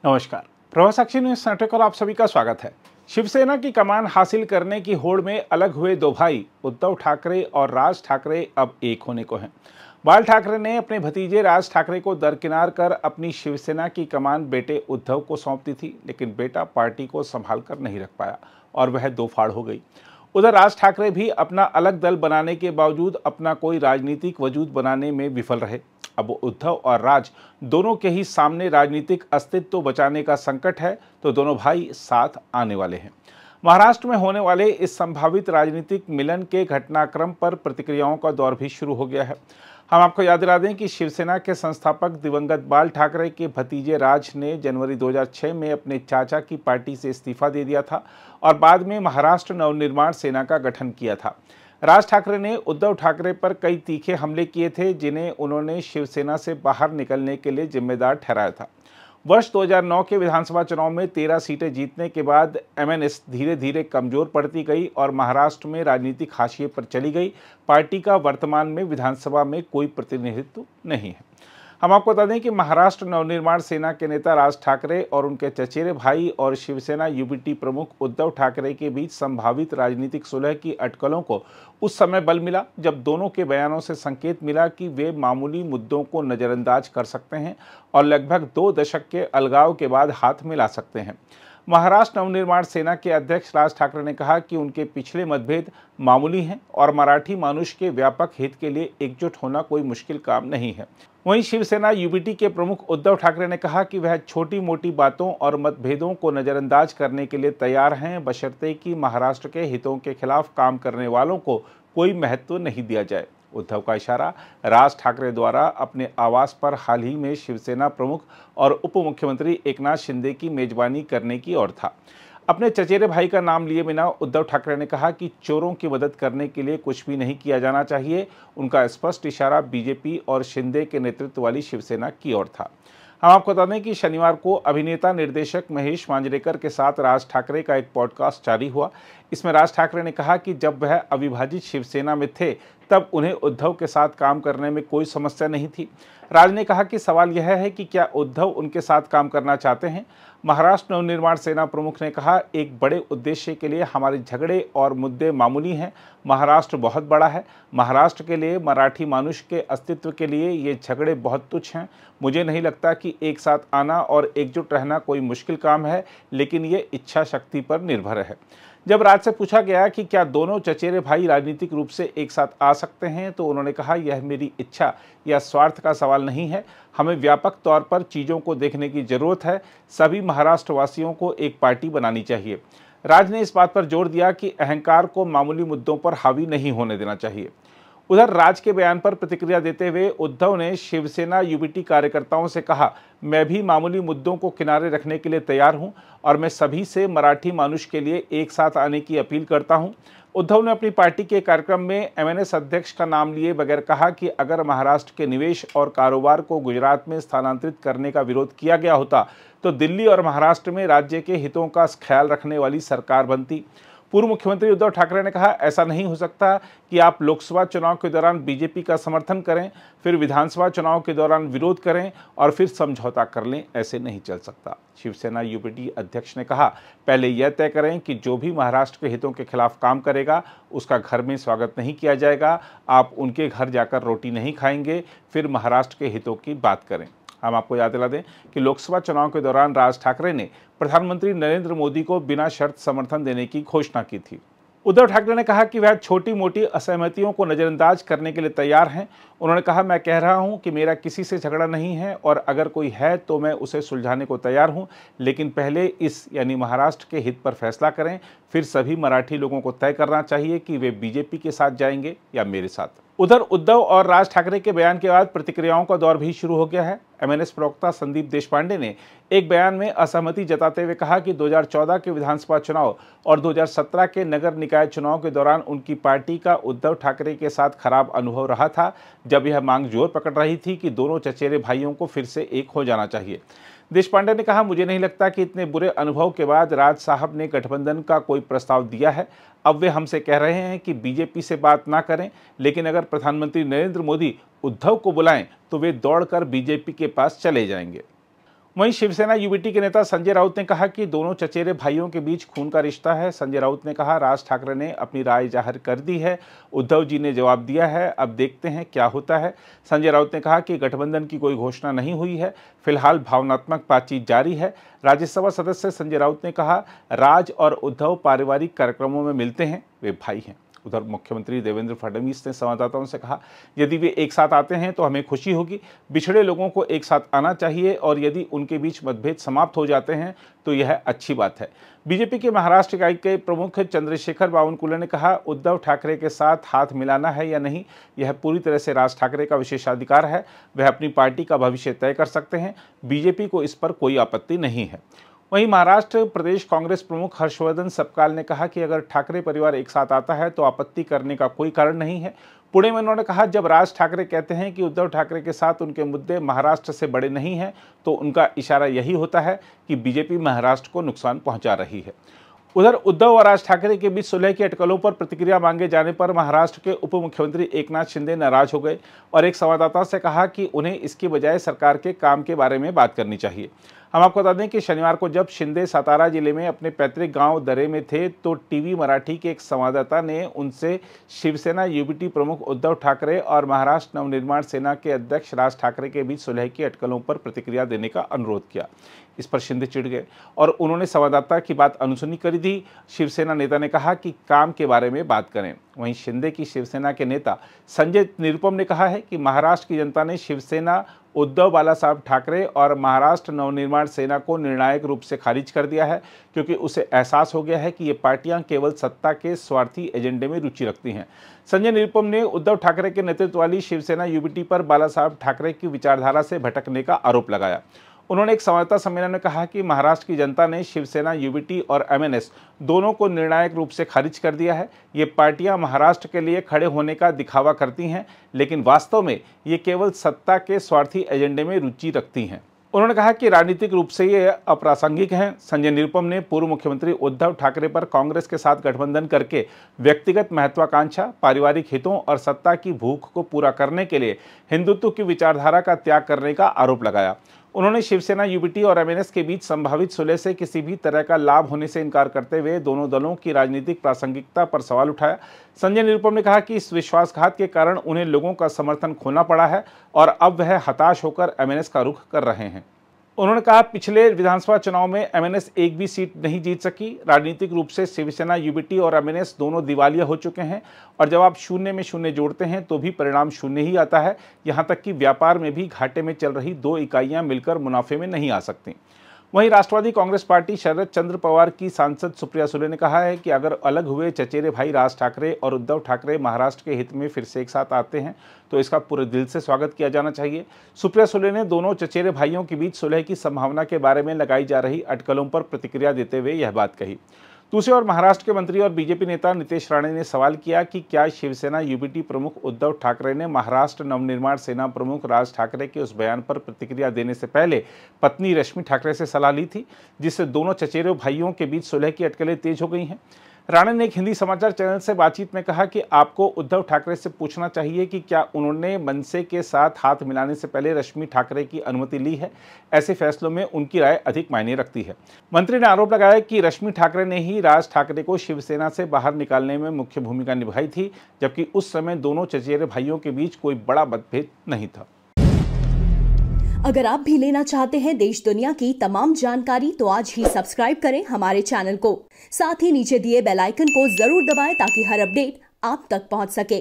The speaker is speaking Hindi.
नमस्कार। प्रवाह साक्षी न्यूज नेटवर्क पर आप सभी का स्वागत है। शिवसेना की कमान हासिल करने की होड़ में अलग हुए दो भाई उद्धव ठाकरे और राज ठाकरे अब एक होने को हैं। बाल ठाकरे ने अपने भतीजे राज ठाकरे को दरकिनार कर अपनी शिवसेना की कमान बेटे उद्धव को सौंप दी थी, लेकिन बेटा पार्टी को संभाल कर नहीं रख पाया और वह दो फाड़ हो गई। उधर राज ठाकरे भी अपना अलग दल बनाने के बावजूद अपना कोई राजनीतिक वजूद बनाने में विफल रहे। अब उद्धव और राज दोनों के ही सामने राजनीतिक अस्तित्व बचाने का संकट है, तो दोनों भाई साथ आने वाले हैं। महाराष्ट्र में होने वाले इस संभावित राजनीतिक मिलन के घटनाक्रम पर प्रतिक्रियाओं का दौर भी शुरू हो गया है। हम आपको याद दिला दें कि शिवसेना के संस्थापक दिवंगत बाल ठाकरे के भतीजे राज ने जनवरी 2006 में अपने चाचा की पार्टी से इस्तीफा दे दिया था और बाद में महाराष्ट्र नवनिर्माण सेना का गठन किया था। राज ठाकरे ने उद्धव ठाकरे पर कई तीखे हमले किए थे, जिन्हें उन्होंने शिवसेना से बाहर निकलने के लिए जिम्मेदार ठहराया था। वर्ष 2009 के विधानसभा चुनाव में 13 सीटें जीतने के बाद एमएनएस धीरे धीरे कमजोर पड़ती गई और महाराष्ट्र में राजनीतिक हाशिए पर चली गई। पार्टी का वर्तमान में विधानसभा में कोई प्रतिनिधित्व नहीं है। हम आपको बता दें कि महाराष्ट्र नवनिर्माण सेना के नेता राज ठाकरे और उनके चचेरे भाई और शिवसेना यूबीटी प्रमुख उद्धव ठाकरे के बीच संभावित राजनीतिक सुलह की अटकलों को उस समय बल मिला जब दोनों के बयानों से संकेत मिला कि वे मामूली मुद्दों को नज़रअंदाज कर सकते हैं और लगभग 2 दशक के अलगाव के बाद हाथ मिला सकते हैं। महाराष्ट्र नवनिर्माण सेना के अध्यक्ष राज ठाकरे ने कहा कि उनके पिछले मतभेद मामूली हैं और मराठी मानुष के व्यापक हित के लिए एकजुट होना कोई मुश्किल काम नहीं है। वहीं शिवसेना यूबीटी के प्रमुख उद्धव ठाकरे ने कहा कि वह छोटी मोटी बातों और मतभेदों को नज़रअंदाज करने के लिए तैयार हैं, बशर्ते कि महाराष्ट्र के हितों के खिलाफ काम करने वालों को कोई महत्व नहीं दिया जाए। उद्धव का इशारा राज ठाकरे द्वारा अपने आवास पर हाल ही में शिवसेना प्रमुख और उप मुख्यमंत्री एकनाथ शिंदे की मेजबानी करने की ओर था। अपने चचेरे भाई का नाम लिए बिना उद्धव ठाकरे ने कहा कि चोरों की मदद करने के लिए कुछ भी नहीं किया जाना चाहिए। उनका स्पष्ट इशारा बीजेपी और शिंदे के नेतृत्व वाली शिवसेना की ओर था। हम आपको बता दें कि शनिवार को अभिनेता निर्देशक महेश मांजरेकर के साथ राज ठाकरे का एक पॉडकास्ट जारी हुआ। इसमें राज ठाकरे ने कहा कि जब वह अविभाजित शिवसेना में थे तब उन्हें उद्धव के साथ काम करने में कोई समस्या नहीं थी। राज ने कहा कि सवाल यह है कि क्या उद्धव उनके साथ काम करना चाहते हैं। महाराष्ट्र नवनिर्माण सेना प्रमुख ने कहा, एक बड़े उद्देश्य के लिए हमारे झगड़े और मुद्दे मामूली हैं। महाराष्ट्र बहुत बड़ा है। महाराष्ट्र के लिए, मराठी मानुष के अस्तित्व के लिए ये झगड़े बहुत तुच्छ हैं। मुझे नहीं लगता कि एक साथ आना और एकजुट रहना कोई मुश्किल काम है, लेकिन ये इच्छा शक्ति पर निर्भर है। जब राज से पूछा गया कि क्या दोनों चचेरे भाई राजनीतिक रूप से एक साथ आ सकते हैं, तो उन्होंने कहा, यह मेरी इच्छा या स्वार्थ का सवाल नहीं है। हमें व्यापक तौर पर चीज़ों को देखने की जरूरत है। सभी महाराष्ट्रवासियों को एक पार्टी बनानी चाहिए। राज ने इस बात पर जोर दिया कि अहंकार को मामूली मुद्दों पर हावी नहीं होने देना चाहिए। उधर राज के बयान पर प्रतिक्रिया देते हुए उद्धव ने शिवसेना यूबीटी कार्यकर्ताओं से कहा, मैं भी मामूली मुद्दों को किनारे रखने के लिए तैयार हूं और मैं सभी से मराठी मानुष के लिए एक साथ आने की अपील करता हूं। उद्धव ने अपनी पार्टी के कार्यक्रम में एमएनएस अध्यक्ष का नाम लिए बगैर कहा कि अगर महाराष्ट्र के निवेश और कारोबार को गुजरात में स्थानांतरित करने का विरोध किया गया होता तो दिल्ली और महाराष्ट्र में राज्य के हितों का ख्याल रखने वाली सरकार बनती। पूर्व मुख्यमंत्री उद्धव ठाकरे ने कहा, ऐसा नहीं हो सकता कि आप लोकसभा चुनाव के दौरान बीजेपी का समर्थन करें, फिर विधानसभा चुनाव के दौरान विरोध करें और फिर समझौता कर लें। ऐसे नहीं चल सकता। शिवसेना यूबीटी अध्यक्ष ने कहा, पहले यह तय करें कि जो भी महाराष्ट्र के हितों के खिलाफ काम करेगा उसका घर में स्वागत नहीं किया जाएगा। आप उनके घर जाकर रोटी नहीं खाएंगे, फिर महाराष्ट्र के हितों की बात करें। हम आपको याद दिला दें कि लोकसभा चुनाव के दौरान राज ठाकरे ने प्रधानमंत्री नरेंद्र मोदी को बिना शर्त समर्थन देने की घोषणा की थी। उद्धव ठाकरे ने कहा कि वह छोटी मोटी असहमतियों को नज़रअंदाज करने के लिए तैयार हैं। उन्होंने कहा, मैं कह रहा हूं कि मेरा किसी से झगड़ा नहीं है और अगर कोई है तो मैं उसे सुलझाने को तैयार हूं, लेकिन पहले इस यानी महाराष्ट्र के हित पर फैसला करें। फिर सभी मराठी लोगों को तय करना चाहिए कि वे बीजेपी के साथ जाएंगे या मेरे साथ। उधर उद्धव और राज ठाकरे के बयान के बाद प्रतिक्रियाओं का दौर भी शुरू हो गया है। एमएनएस प्रवक्ता संदीप देशपांडे ने एक बयान में असहमति जताते हुए कहा कि 2014 के विधानसभा चुनाव और 2017 के नगर निकाय चुनाव के दौरान उनकी पार्टी का उद्धव ठाकरे के साथ खराब अनुभव रहा था, जब यह मांग जोर पकड़ रही थी कि दोनों चचेरे भाइयों को फिर से एक हो जाना चाहिए। देशपांडे ने कहा, मुझे नहीं लगता कि इतने बुरे अनुभव के बाद राज साहब ने गठबंधन का कोई प्रस्ताव दिया है। अब वे हमसे कह रहे हैं कि बीजेपी से बात ना करें, लेकिन अगर प्रधानमंत्री नरेंद्र मोदी उद्धव को बुलाएं तो वे दौड़कर बीजेपी के पास चले जाएंगे। वहीं शिवसेना यूबीटी के नेता संजय राउत ने कहा कि दोनों चचेरे भाइयों के बीच खून का रिश्ता है। संजय राउत ने कहा, राज ठाकरे ने अपनी राय जाहिर कर दी है, उद्धव जी ने जवाब दिया है, अब देखते हैं क्या होता है। संजय राउत ने कहा कि गठबंधन की कोई घोषणा नहीं हुई है, फिलहाल भावनात्मक बातचीत जारी है। राज्यसभा सदस्य संजय राउत ने कहा, राज और उद्धव पारिवारिक कार्यक्रमों में मिलते हैं, वे भाई हैं। उधर मुख्यमंत्री देवेंद्र फडणवीस ने संवाददाताओं से कहा, यदि वे एक साथ आते हैं तो हमें खुशी होगी। बिछड़े लोगों को एक साथ आना चाहिए और यदि उनके बीच मतभेद समाप्त हो जाते हैं तो यह अच्छी बात है। बीजेपी के महाराष्ट्र इकाई के प्रमुख चंद्रशेखर बावनकुले ने कहा, उद्धव ठाकरे के साथ हाथ मिलाना है या नहीं, यह पूरी तरह से राज ठाकरे का विशेषाधिकार है। वह अपनी पार्टी का भविष्य तय कर सकते हैं। बीजेपी को इस पर कोई आपत्ति नहीं है। वहीं महाराष्ट्र प्रदेश कांग्रेस प्रमुख हर्षवर्धन सपकाल ने कहा कि अगर ठाकरे परिवार एक साथ आता है तो आपत्ति करने का कोई कारण नहीं है। पुणे में उन्होंने कहा, जब राज ठाकरे कहते हैं कि उद्धव ठाकरे के साथ उनके मुद्दे महाराष्ट्र से बड़े नहीं हैं, तो उनका इशारा यही होता है कि बीजेपी महाराष्ट्र को नुकसान पहुंचा रही है। उधर उद्धव और राज ठाकरे के बीच सुलह की अटकलों पर प्रतिक्रिया मांगे जाने पर महाराष्ट्र के उप मुख्यमंत्री एकनाथ शिंदे नाराज हो गए और एक संवाददाता से कहा कि उन्हें इसकी बजाय सरकार के काम के बारे में बात करनी चाहिए। हम आपको बता दें कि शनिवार को जब शिंदे सातारा जिले में अपने पैतृक गांव दरे में थे तो टीवी मराठी के एक संवाददाता ने उनसे शिवसेना यूबीटी प्रमुख उद्धव ठाकरे और महाराष्ट्र नवनिर्माण सेना के अध्यक्ष राज ठाकरे के बीच सुलह की अटकलों पर प्रतिक्रिया देने का अनुरोध किया। इस पर शिंदे चिढ़ गए और उन्होंने संवाददाता की बात अनसुनी कर दी। शिवसेना नेता ने कहा कि काम के बारे में बात करें। वहीं शिंदे की शिवसेना के नेता संजय निरुपम ने कहा है कि महाराष्ट्र की जनता ने शिवसेना, उद्धव बालासाहब ठाकरे और महाराष्ट्र नवनिर्माण सेना को निर्णायक रूप से खारिज कर दिया है, क्योंकि उसे एहसास हो गया है कि ये पार्टियां केवल सत्ता के स्वार्थी एजेंडे में रुचि रखती हैं। संजय निरुपम ने उद्धव ठाकरे के नेतृत्व वाली शिवसेना यूबीटी पर बालासाहब ठाकरे की विचारधारा से भटकने का आरोप लगाया। उन्होंने एक संवाददाता सम्मेलन में कहा कि महाराष्ट्र की जनता ने शिवसेना यूबीटी और एमएनएस दोनों को निर्णायक रूप से खारिज कर दिया है। ये पार्टियां महाराष्ट्र के लिए खड़े होने का दिखावा करती हैं, लेकिन वास्तव में ये केवल सत्ता के स्वार्थी एजेंडे में रुचि रखती हैं। उन्होंने कहा कि राजनीतिक रूप से ये अप्रासंगिक हैं। संजय निरुपम ने पूर्व मुख्यमंत्री उद्धव ठाकरे पर कांग्रेस के साथ गठबंधन करके व्यक्तिगत महत्वाकांक्षा, पारिवारिक हितों और सत्ता की भूख को पूरा करने के लिए हिंदुत्व की विचारधारा का त्याग करने का आरोप लगाया। उन्होंने शिवसेना यूबीटी और एमएनएस के बीच संभावित सुलह से किसी भी तरह का लाभ होने से इनकार करते हुए दोनों दलों की राजनीतिक प्रासंगिकता पर सवाल उठाया। संजय निरुपम ने कहा कि इस विश्वासघात के कारण उन्हें लोगों का समर्थन खोना पड़ा है और अब वह हताश होकर एमएनएस का रुख कर रहे हैं। उन्होंने कहा, पिछले विधानसभा चुनाव में एमएनएस एक भी सीट नहीं जीत सकी। राजनीतिक रूप से शिवसेना यूबीटी और एमएनएस दोनों दिवालिया हो चुके हैं और जब आप शून्य में शून्य जोड़ते हैं तो भी परिणाम शून्य ही आता है। यहाँ तक कि व्यापार में भी घाटे में चल रही दो इकाइयां मिलकर मुनाफे में नहीं आ सकती। वहीं राष्ट्रवादी कांग्रेस पार्टी शरद चंद्र पवार की सांसद सुप्रिया सुले ने कहा है कि अगर अलग हुए चचेरे भाई राज ठाकरे और उद्धव ठाकरे महाराष्ट्र के हित में फिर से एक साथ आते हैं तो इसका पूरे दिल से स्वागत किया जाना चाहिए। सुप्रिया सुले ने दोनों चचेरे भाइयों के बीच सुलह की संभावना के बारे में लगाई जा रही अटकलों पर प्रतिक्रिया देते हुए यह बात कही। दूसरी ओर महाराष्ट्र के मंत्री और बीजेपी नेता नीतेश राणे ने सवाल किया कि क्या शिवसेना यूबीटी प्रमुख उद्धव ठाकरे ने महाराष्ट्र नवनिर्माण सेना प्रमुख राज ठाकरे के उस बयान पर प्रतिक्रिया देने से पहले पत्नी रश्मि ठाकरे से सलाह ली थी, जिससे दोनों चचेरे भाइयों के बीच सुलह की अटकलें तेज हो गई हैं। राणे ने एक हिंदी समाचार चैनल से बातचीत में कहा कि आपको उद्धव ठाकरे से पूछना चाहिए कि क्या उन्होंने मनसे के साथ हाथ मिलाने से पहले रश्मि ठाकरे की अनुमति ली है। ऐसे फैसलों में उनकी राय अधिक मायने रखती है। मंत्री ने आरोप लगाया कि रश्मि ठाकरे ने ही राज ठाकरे को शिवसेना से बाहर निकालने में मुख्य भूमिका निभाई थी, जबकि उस समय दोनों चचेरे भाइयों के बीच कोई बड़ा मतभेद नहीं था। अगर आप भी लेना चाहते हैं देश दुनिया की तमाम जानकारी तो आज ही सब्सक्राइब करें हमारे चैनल को। साथ ही नीचे दिए बेल आइकन को जरूर दबाएं ताकि हर अपडेट आप तक पहुंच सके।